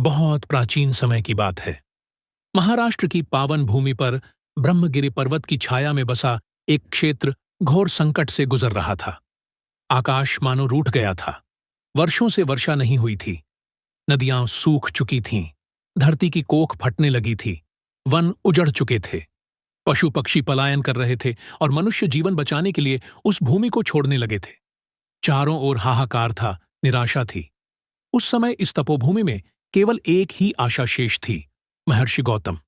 बहुत प्राचीन समय की बात है। महाराष्ट्र की पावन भूमि पर ब्रह्मगिरि पर्वत की छाया में बसा एक क्षेत्र घोर संकट से गुजर रहा था। आकाश मानो रूठ गया था। वर्षों से वर्षा नहीं हुई थी। नदियां सूख चुकी थीं। धरती की कोख फटने लगी थी। वन उजड़ चुके थे। पशु पक्षी पलायन कर रहे थे और मनुष्य जीवन बचाने के लिए उस भूमि को छोड़ने लगे थे। चारों ओर हाहाकार था, निराशा थी। उस समय इस तपोभूमि में केवल एक ही आशा शेष थी, महर्षि गौतम।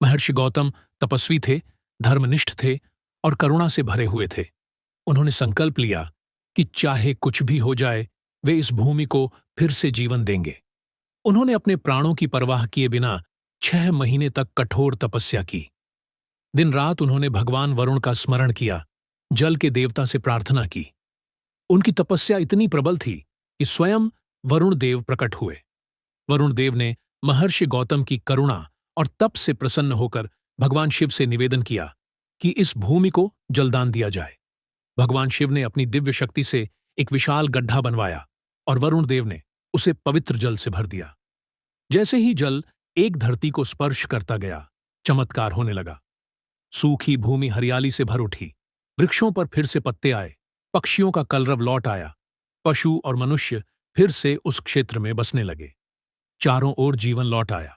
महर्षि गौतम तपस्वी थे, धर्मनिष्ठ थे और करुणा से भरे हुए थे। उन्होंने संकल्प लिया कि चाहे कुछ भी हो जाए, वे इस भूमि को फिर से जीवन देंगे। उन्होंने अपने प्राणों की परवाह किए बिना 6 महीने तक कठोर तपस्या की। दिन रात उन्होंने भगवान वरुण का स्मरण किया, जल के देवता से प्रार्थना की। उनकी तपस्या इतनी प्रबल थी कि स्वयं वरुण देव प्रकट हुए। वरुण देव ने महर्षि गौतम की करुणा और तप से प्रसन्न होकर भगवान शिव से निवेदन किया कि इस भूमि को जलदान दिया जाए। भगवान शिव ने अपनी दिव्य शक्ति से एक विशाल गड्ढा बनवाया और वरुण देव ने उसे पवित्र जल से भर दिया। जैसे ही जल एक धरती को स्पर्श करता गया, चमत्कार होने लगा। सूखी भूमि हरियाली से भर उठी। वृक्षों पर फिर से पत्ते आए। पक्षियों का कलरव लौट आया। पशु और मनुष्य फिर से उस क्षेत्र में बसने लगे। चारों ओर जीवन लौट आया।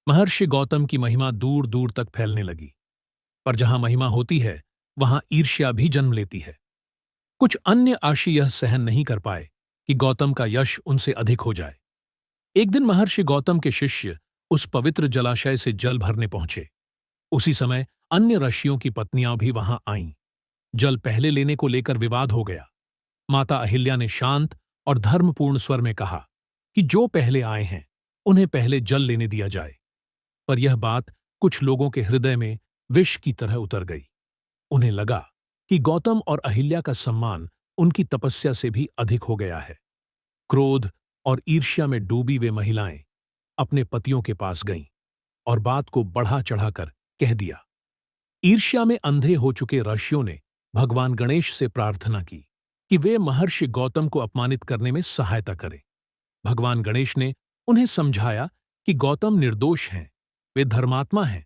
महर्षि गौतम की महिमा दूर दूर तक फैलने लगी। पर जहां महिमा होती है, वहां ईर्ष्या भी जन्म लेती है। कुछ अन्य आशी यह सहन नहीं कर पाए कि गौतम का यश उनसे अधिक हो जाए। एक दिन महर्षि गौतम के शिष्य उस पवित्र जलाशय से जल भरने पहुंचे। उसी समय अन्य ऋषियों की पत्नियां भी वहां आईं। जल पहले लेने को लेकर विवाद हो गया। माता अहिल्या ने शांत और धर्मपूर्ण स्वर में कहा कि जो पहले आए हैं, उन्हें पहले जल लेने दिया जाए। पर यह बात कुछ लोगों के हृदय में विष की तरह उतर गई। उन्हें लगा कि गौतम और अहिल्या का सम्मान उनकी तपस्या से भी अधिक हो गया है। क्रोध और ईर्ष्या में डूबी वे महिलाएं अपने पतियों के पास गईं और बात को बढ़ा चढ़ाकर कह दिया। ईर्ष्या में अंधे हो चुके ऋषियों ने भगवान गणेश से प्रार्थना की कि वे महर्षि गौतम को अपमानित करने में सहायता करें। भगवान गणेश ने उन्हें समझाया कि गौतम निर्दोष हैं, वे धर्मात्मा हैं।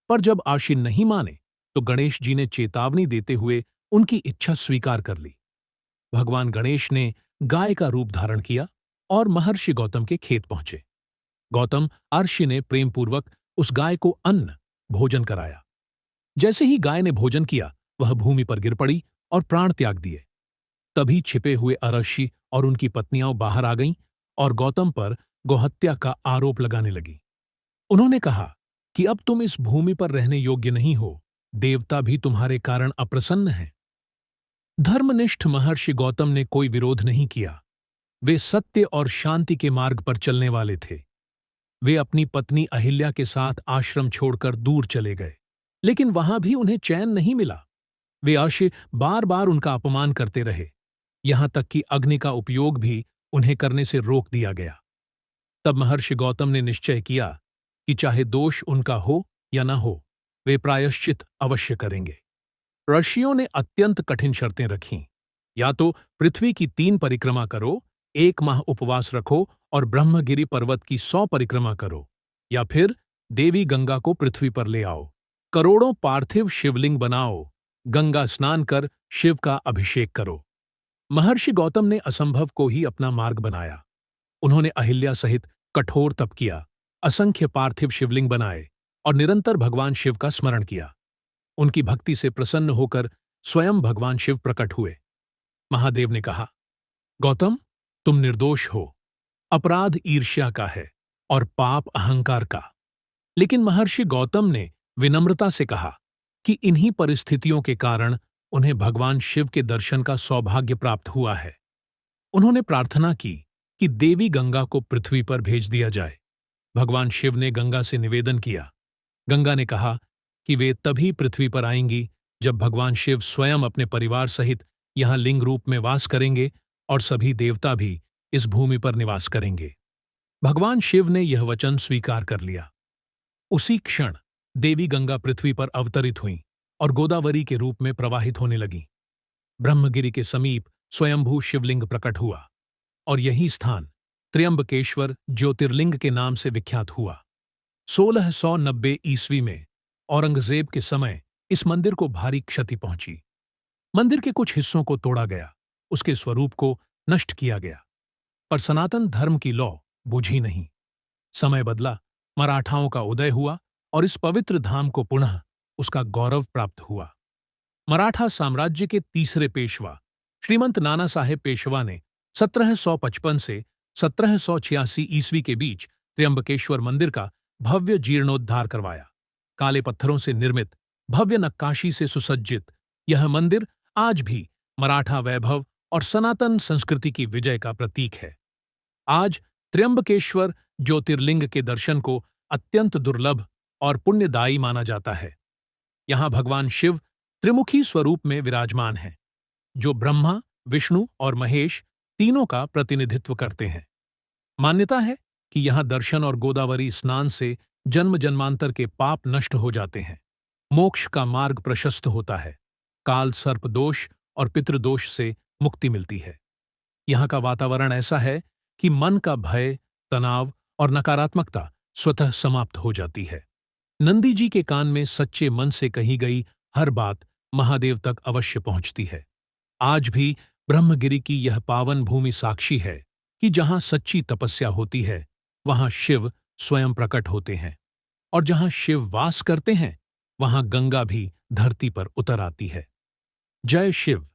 पर जब आशी नहीं माने तो गणेश जी ने चेतावनी देते हुए उनकी इच्छा स्वीकार कर ली। भगवान गणेश ने गाय का रूप धारण किया और महर्षि गौतम के खेत पहुंचे। गौतम अर्षि ने प्रेमपूर्वक उस गाय को अन्न भोजन कराया। जैसे ही गाय ने भोजन किया, वह भूमि पर गिर पड़ी और प्राण त्याग दिए। तभी छिपे हुए अर्षि और उनकी पत्नियां बाहर आ गईं और गौतम पर गोहत्या का आरोप लगाने लगी। उन्होंने कहा कि अब तुम इस भूमि पर रहने योग्य नहीं हो। देवता भी तुम्हारे कारण अप्रसन्न हैं। धर्मनिष्ठ महर्षि गौतम ने कोई विरोध नहीं किया। वे सत्य और शांति के मार्ग पर चलने वाले थे। वे अपनी पत्नी अहिल्या के साथ आश्रम छोड़कर दूर चले गए, लेकिन वहां भी उन्हें चैन नहीं मिला। वे आशी बार बार उनका अपमान करते रहे, यहां तक कि अग्नि का उपयोग भी उन्हें करने से रोक दिया गया। तब महर्षि गौतम ने निश्चय किया कि चाहे दोष उनका हो या न हो, वे प्रायश्चित अवश्य करेंगे। ऋषियों ने अत्यंत कठिन शर्तें रखीं। या तो पृथ्वी की 3 परिक्रमा करो, 1 माह उपवास रखो और ब्रह्मगिरि पर्वत की 100 परिक्रमा करो, या फिर देवी गंगा को पृथ्वी पर ले आओ, करोड़ों पार्थिव शिवलिंग बनाओ, गंगा स्नान कर शिव का अभिषेक करो। महर्षि गौतम ने असंभव को ही अपना मार्ग बनाया। उन्होंने अहिल्या सहित कठोर तप किया, असंख्य पार्थिव शिवलिंग बनाए और निरंतर भगवान शिव का स्मरण किया। उनकी भक्ति से प्रसन्न होकर स्वयं भगवान शिव प्रकट हुए। महादेव ने कहा, गौतम, तुम निर्दोष हो। अपराध ईर्ष्या का है और पाप अहंकार का। लेकिन महर्षि गौतम ने विनम्रता से कहा कि इन्हीं परिस्थितियों के कारण उन्हें भगवान शिव के दर्शन का सौभाग्य प्राप्त हुआ है। उन्होंने प्रार्थना की कि देवी गंगा को पृथ्वी पर भेज दिया जाए। भगवान शिव ने गंगा से निवेदन किया। गंगा ने कहा कि वे तभी पृथ्वी पर आएंगी जब भगवान शिव स्वयं अपने परिवार सहित यहां लिंग रूप में वास करेंगे और सभी देवता भी इस भूमि पर निवास करेंगे। भगवान शिव ने यह वचन स्वीकार कर लिया। उसी क्षण देवी गंगा पृथ्वी पर अवतरित हुईं और गोदावरी के रूप में प्रवाहित होने लगीं। ब्रह्मगिरि के समीप स्वयंभू शिवलिंग प्रकट हुआ और यही स्थान त्र्यंबकेश्वर ज्योतिर्लिंग के नाम से विख्यात हुआ। 1690 ईस्वी में औरंगजेब के समय इस मंदिर को भारी क्षति पहुंची। मंदिर के कुछ हिस्सों को तोड़ा गया, उसके स्वरूप को नष्ट किया गया, पर सनातन धर्म की लौ बुझी नहीं। समय बदला, मराठाओं का उदय हुआ और इस पवित्र धाम को पुनः उसका गौरव प्राप्त हुआ। मराठा साम्राज्य के तीसरे पेशवा श्रीमंत नाना साहेब पेशवा ने 1755 से 1786 ईस्वी के बीच त्र्यंबकेश्वर मंदिर का भव्य जीर्णोद्धार करवाया। काले पत्थरों से निर्मित, भव्य नक्काशी से सुसज्जित यह मंदिर आज भी मराठा वैभव और सनातन संस्कृति की विजय का प्रतीक है। आज त्र्यंबकेश्वर ज्योतिर्लिंग के दर्शन को अत्यंत दुर्लभ और पुण्यदायी माना जाता है। यहाँ भगवान शिव त्रिमुखी स्वरूप में विराजमान हैं, जो ब्रह्मा, विष्णु और महेश तीनों का प्रतिनिधित्व करते हैं। मान्यता है कि यहाँ दर्शन और गोदावरी स्नान से जन्म जन्मांतर के पाप नष्ट हो जाते हैं, मोक्ष का मार्ग प्रशस्त होता है, काल सर्प दोष और पितृदोष से मुक्ति मिलती है। यहाँ का वातावरण ऐसा है कि मन का भय, तनाव और नकारात्मकता स्वतः समाप्त हो जाती है। नंदी जी के कान में सच्चे मन से कही गई हर बात महादेव तक अवश्य पहुंचती है। आज भी ब्रह्मगिरि की यह पावन भूमि साक्षी है कि जहां सच्ची तपस्या होती है, वहां शिव स्वयं प्रकट होते हैं, और जहां शिव वास करते हैं, वहां गंगा भी धरती पर उतर आती है। जय शिव।